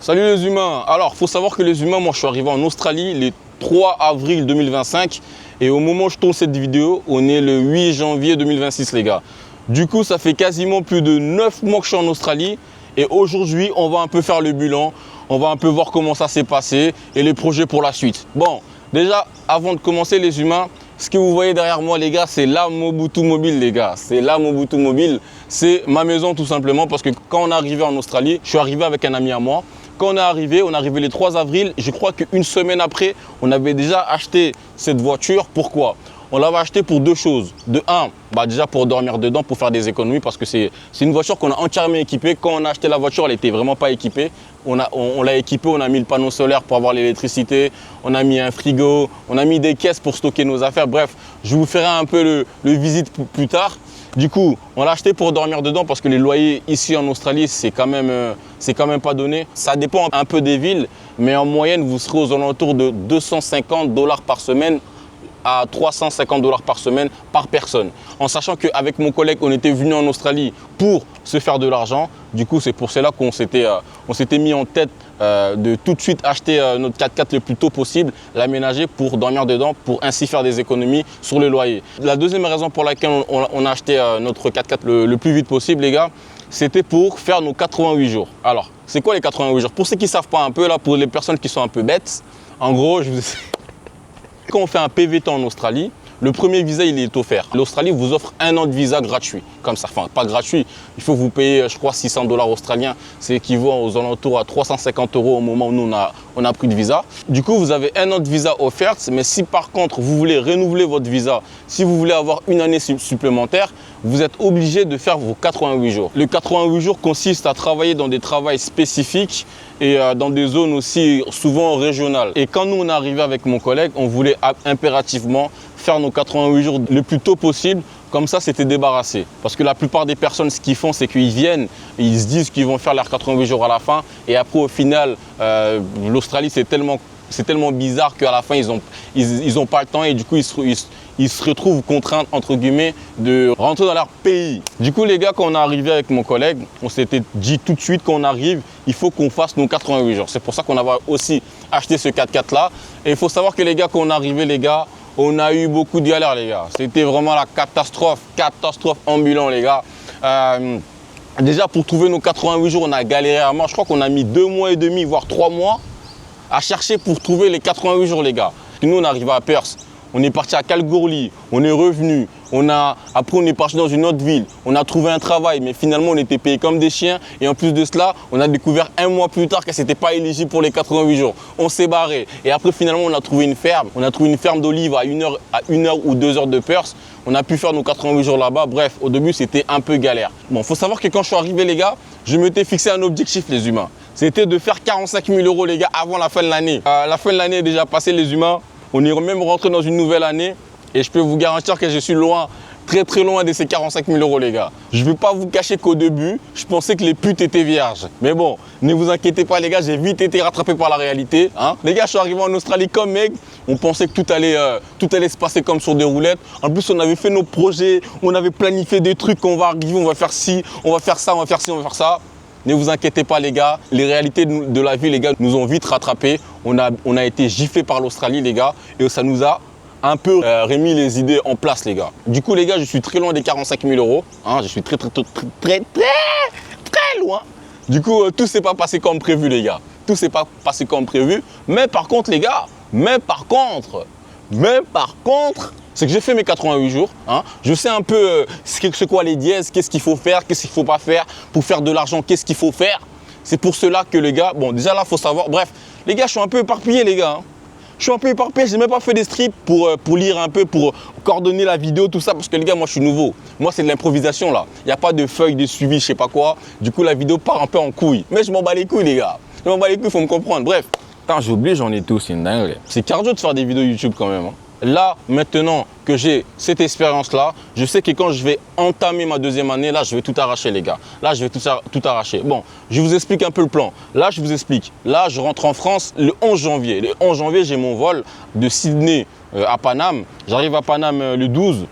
Salut les humains. Alors, il faut savoir que les humains, moi je suis arrivé en Australie le 3 avril 2025 et au moment où je tourne cette vidéo, on est le 8 janvier 2026 les gars. Du coup, ça fait quasiment plus de 9 mois que je suis en Australie et aujourd'hui, on va un peu faire le bilan, on va un peu voir comment ça s'est passé et les projets pour la suite. Bon, déjà, avant de commencer les humains, ce que vous voyez derrière moi les gars, c'est la Mobutu Mobile les gars. C'est la Mobutu Mobile, c'est ma maison tout simplement parce que quand on est arrivé en Australie, je suis arrivé avec un ami à moi. Quand on est arrivé le 3 avril, je crois qu'une semaine après, on avait déjà acheté cette voiture. Pourquoi? On l'avait acheté pour deux choses. De un, déjà pour dormir dedans, pour faire des économies parce que c'est une voiture qu'on a entièrement équipée. Quand on a acheté la voiture, elle n'était vraiment pas équipée. On l'a équipée, on a mis le panneau solaire pour avoir l'électricité, on a mis un frigo, on a mis des caisses pour stocker nos affaires. Bref, je vous ferai un peu le visite plus tard. Du coup, on l'a acheté pour dormir dedans parce que les loyers ici en Australie, c'est quand même pas donné. Ça dépend un peu des villes, mais en moyenne, vous serez aux alentours de 250 $ par semaine à 350 $ par semaine par personne. En sachant qu'avec mon collègue, on était venu en Australie pour se faire de l'argent. Du coup, c'est pour cela qu'on s'était mis en tête de tout de suite acheter notre 4x4 le plus tôt possible, l'aménager pour dormir dedans, pour ainsi faire des économies sur le loyer. La deuxième raison pour laquelle on a acheté notre 4x4 le plus vite possible, les gars, c'était pour faire nos 88 jours. Alors, c'est quoi les 88 jours? Pour ceux qui ne savent pas un peu, là, pour les personnes qui sont un peu bêtes, en gros, quand on fait un PVT en Australie, le premier visa, il est offert. L'Australie vous offre 1 an de visa gratuit. Comme ça, enfin, pas gratuit. Il faut vous payer, je crois, 600 $ australiens. C'est équivalent aux alentours à 350 € au moment où nous, on a pris de visa. Du coup, vous avez 1 an de visa offert. Mais si par contre, vous voulez renouveler votre visa, si vous voulez avoir une année supplémentaire, vous êtes obligé de faire vos 88 jours. Le 88 jours consiste à travailler dans des travails spécifiques et dans des zones aussi souvent régionales. Et quand nous, on est arrivé avec mon collègue, on voulait impérativement faire nos 88 jours le plus tôt possible. Comme ça, c'était débarrassé. Parce que la plupart des personnes, ce qu'ils font, c'est qu'ils viennent, ils se disent qu'ils vont faire leurs 88 jours à la fin. Et après, au final, l'Australie, c'est tellement bizarre qu'à la fin, ils ont pas le temps et du coup, ils se retrouvent contraints, entre guillemets, de rentrer dans leur pays. Du coup, les gars, quand on est arrivé avec mon collègue, on s'était dit tout de suite qu'on arrive, il faut qu'on fasse nos 88 jours. C'est pour ça qu'on avait aussi acheté ce 4x4 là. Et il faut savoir que les gars, quand on est arrivé, les gars, on a eu beaucoup de galères, les gars. C'était vraiment la catastrophe ambulante, les gars. Déjà, pour trouver nos 88 jours, on a galéré à mort. Je crois qu'on a mis 2 mois et demi, voire 3 mois à chercher pour trouver les 88 jours, les gars. Nous, on est arrivé à Perth. On est parti à Kalgoorlie, on est revenu, après on est parti dans une autre ville, on a trouvé un travail, mais finalement on était payés comme des chiens. Et en plus de cela, on a découvert 1 mois plus tard que c'était pas éligible pour les 88 jours. On s'est barré. Et après finalement on a trouvé une ferme. On a trouvé une ferme d'olives à 1 heure ou 2 heures de Perth. On a pu faire nos 88 jours là-bas. Bref, au début c'était un peu galère. Bon, faut savoir que quand je suis arrivé les gars, je m'étais fixé un objectif les humains. C'était de faire 45 000 € les gars avant la fin de l'année. La fin de l'année est déjà passée les humains. On est même rentré dans une nouvelle année et je peux vous garantir que je suis loin, très loin de ces 45 000 € les gars. Je ne vais pas vous cacher qu'au début, je pensais que les putes étaient vierges. Mais bon, ne vous inquiétez pas les gars, j'ai vite été rattrapé par la réalité. Hein. Les gars, je suis arrivé en Australie comme mec, on pensait que tout allait se passer comme sur des roulettes. En plus, on avait fait nos projets, on avait planifié des trucs qu'on va arriver, on va faire ci, on va faire ça, on va faire ci, on va faire ça. Ne vous inquiétez pas les gars, les réalités de la vie les gars nous ont vite rattrapés. On a été giflés par l'Australie les gars et ça nous a un peu remis les idées en place les gars. Du coup les gars, je suis très loin des 45 000 €. Hein, je suis très loin. Du coup, tout s'est pas passé comme prévu les gars. Tout s'est pas passé comme prévu. Mais par contre les gars, c'est que j'ai fait mes 88 jours. Hein. Je sais un peu c'est quoi les dièses, qu'est-ce qu'il faut faire, qu'est-ce qu'il ne faut pas faire. Pour faire de l'argent, qu'est-ce qu'il faut faire. C'est pour cela que les gars, bon déjà là, il faut savoir. Bref, les gars, je suis un peu éparpillé les gars. Hein. Je suis un peu éparpillé, j'ai même pas fait des strips pour lire un peu, pour coordonner la vidéo, tout ça. Parce que les gars, moi je suis nouveau. Moi c'est de l'improvisation là. Il n'y a pas de feuilles de suivi, je sais pas quoi. Du coup, la vidéo part un peu en couille. Mais je m'en bats les couilles les gars. Je m'en bats les couilles, il faut me comprendre. Bref. Putain, j'ai oublié, j'en ai tous, c'est une dingue. C'est cardio de faire des vidéos YouTube quand même. Hein. Là, maintenant que j'ai cette expérience-là, je sais que quand je vais entamer ma deuxième année, là, je vais tout arracher, les gars. Là, je vais tout arracher. Bon, je vous explique un peu le plan. Là, je vous explique. Là, je rentre en France le 11 janvier. Le 11 janvier, j'ai mon vol de Sydney à Paname. J'arrive à Paname le 12.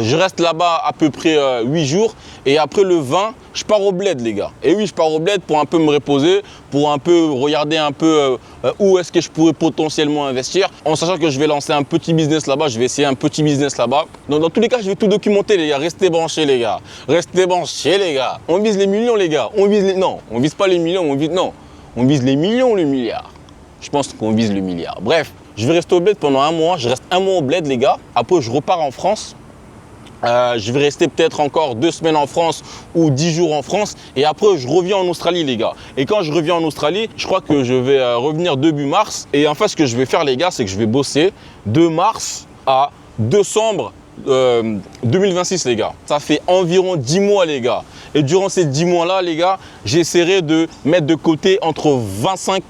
Je reste là-bas à peu près 8 jours. Et après le 20, je pars au bled, les gars. Et oui, je pars au bled pour un peu me reposer, pour un peu regarder un peu où est-ce que je pourrais potentiellement investir, en sachant que je vais lancer un petit business là-bas, je vais essayer un petit business là-bas. Donc, dans tous les cas, je vais tout documenter, les gars. Restez branchés, les gars. Restez branchés, les gars. On vise les millions, les gars. On vise les... Non, on vise pas les millions, on vise... Non, on vise les millions, le milliard. Je pense qu'on vise le milliard. Bref, je vais rester au bled pendant un mois. Je reste un mois au bled, les gars. Après, je repars en France. Je vais rester peut-être encore 2 semaines en France ou 10 jours en France et après je reviens en Australie, les gars. Et quand je reviens en Australie, je crois que je vais revenir début mars. Et en fait, ce que je vais faire, les gars, c'est que je vais bosser de mars à décembre 2026, les gars. Ça fait environ 10 mois, les gars. Et durant ces 10 mois-là, les gars, j'essaierai de mettre de côté entre 25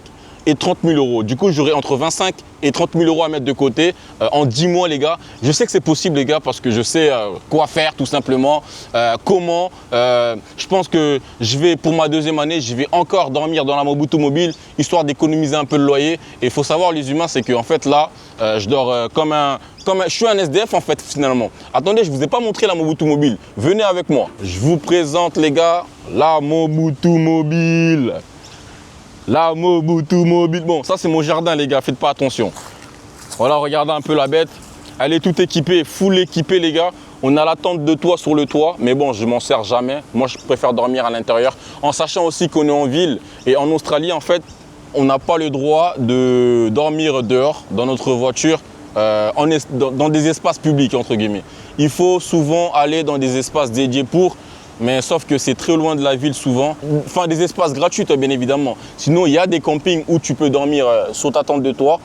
et 30 000 euros. Du coup, j'aurai entre 25 et 30 000 euros à mettre de côté en 10 mois, les gars. Je sais que c'est possible, les gars, parce que je sais quoi faire, tout simplement, comment. Je pense que je vais, pour ma 2e année, je vais encore dormir dans la Mobutu Mobile, histoire d'économiser un peu le loyer. Et il faut savoir, les humains, c'est qu'en fait, là, je dors je suis un SDF, en fait, finalement. Attendez, je ne vous ai pas montré la Mobutu Mobile. Venez avec moi. Je vous présente, les gars, la Mobutu Mobile. La Mobutu Mobile. Bon, ça c'est mon jardin, les gars, faites pas attention. Voilà, regardez un peu la bête. Elle est toute équipée, full équipée, les gars. On a la tente de toit sur le toit, mais bon, je m'en sers jamais. Moi, je préfère dormir à l'intérieur, en sachant aussi qu'on est en ville. Et en Australie, en fait, on n'a pas le droit de dormir dehors, dans notre voiture, dans des espaces publics, entre guillemets. Il faut souvent aller dans des espaces dédiés pour... Mais sauf que c'est très loin de la ville souvent. Enfin, des espaces gratuits, bien évidemment. Sinon, il y a des campings où tu peux dormir sur ta tente de toit,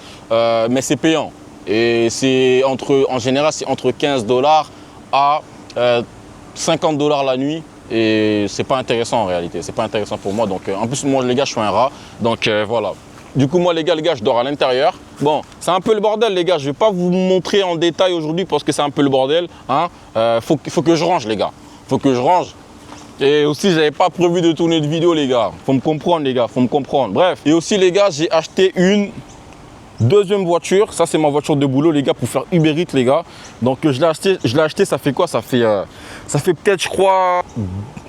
mais c'est payant. Et c'est en général, c'est entre 15 $ à 50 $ la nuit. Et c'est pas intéressant en réalité. C'est pas intéressant pour moi. Donc, en plus, moi, les gars, je suis un rat. Donc, voilà. Du coup, moi, les gars, je dors à l'intérieur. Bon, c'est un peu le bordel, les gars. Je vais pas vous montrer en détail aujourd'hui parce que c'est un peu le bordel. Hein. Faut que je range, les gars. Faut que je range. Et aussi, j'avais pas prévu de tourner de vidéo, les gars. Faut me comprendre, les gars. Faut me comprendre. Bref. Et aussi, les gars, j'ai acheté une 2e voiture. Ça, c'est ma voiture de boulot, les gars, pour faire Uber Eats, les gars. Donc, je l'ai acheté. Ça fait quoi? Ça fait peut-être, je crois,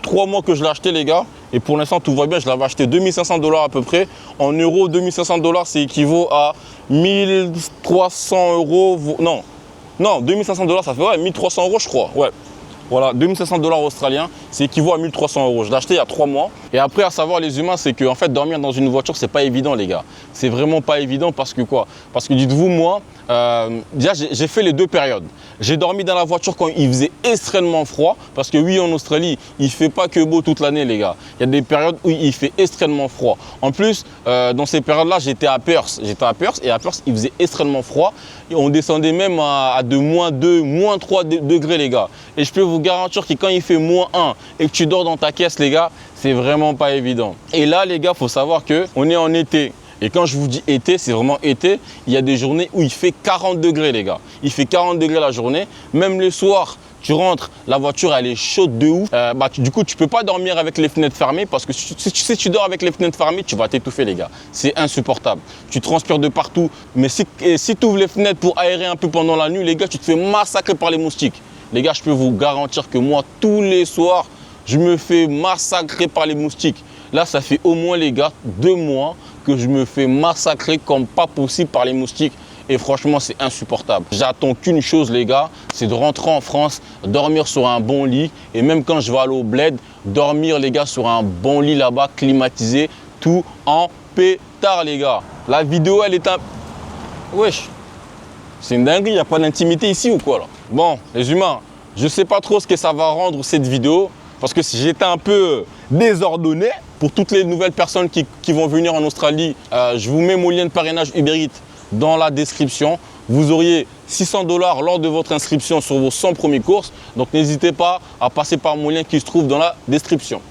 3 mois que je l'ai acheté, les gars. Et pour l'instant, tout va bien. Je l'avais acheté 2500 $ à peu près. En euros, 2500 $, c'est équivaut à 1300 euros. Non, 2500 $, ça fait ouais, 1300 euros, je crois. Ouais. Voilà, 2500 $ australiens, c'est équivaut à 1300 euros. Je l'ai acheté il y a 3 mois. Et après, à savoir, les humains, c'est qu'en fait, dormir dans une voiture, c'est pas évident, les gars. C'est vraiment pas évident parce que quoi? Parce que dites-vous, moi, déjà, j'ai fait les 2 périodes. J'ai dormi dans la voiture quand il faisait extrêmement froid. Parce que oui, en Australie, il fait pas que beau toute l'année, les gars. Il y a des périodes où il fait extrêmement froid. En plus, dans ces périodes-là, j'étais à Perth. Et à Perth, il faisait extrêmement froid. Et on descendait même à de -2, -3 degrés, les gars. Et je peux vous garantir que quand il fait -1 et que tu dors dans ta caisse, les gars, c'est vraiment pas évident. Et là, les gars, il faut savoir qu'on est en été. Et quand je vous dis été, c'est vraiment été. Il y a des journées où il fait 40 degrés, les gars. Il fait 40 degrés la journée. Même le soir, tu rentres, la voiture, elle est chaude de ouf. Du coup, tu peux pas dormir avec les fenêtres fermées parce que si tu dors avec les fenêtres fermées, tu vas t'étouffer, les gars. C'est insupportable. Tu transpires de partout. Mais si tu ouvres les fenêtres pour aérer un peu pendant la nuit, les gars, tu te fais massacrer par les moustiques. Les gars, je peux vous garantir que moi, tous les soirs, je me fais massacrer par les moustiques. Là, ça fait au moins, les gars, 2 mois que je me fais massacrer comme pas possible par les moustiques. Et franchement, c'est insupportable. J'attends qu'une chose, les gars, c'est de rentrer en France, dormir sur un bon lit. Et même quand je vais aller au bled, dormir, les gars, sur un bon lit là-bas, climatisé, tout en pétard, les gars. La vidéo, elle est un... Wesh, c'est une dinguerie, il n'y a pas d'intimité ici ou quoi, là? Bon, les humains, je ne sais pas trop ce que ça va rendre cette vidéo. Parce que si j'étais un peu désordonné, pour toutes les nouvelles personnes qui vont venir en Australie, je vous mets mon lien de parrainage Uber Eats dans la description. Vous auriez 600 $ lors de votre inscription sur vos 100 premières courses. Donc n'hésitez pas à passer par mon lien qui se trouve dans la description.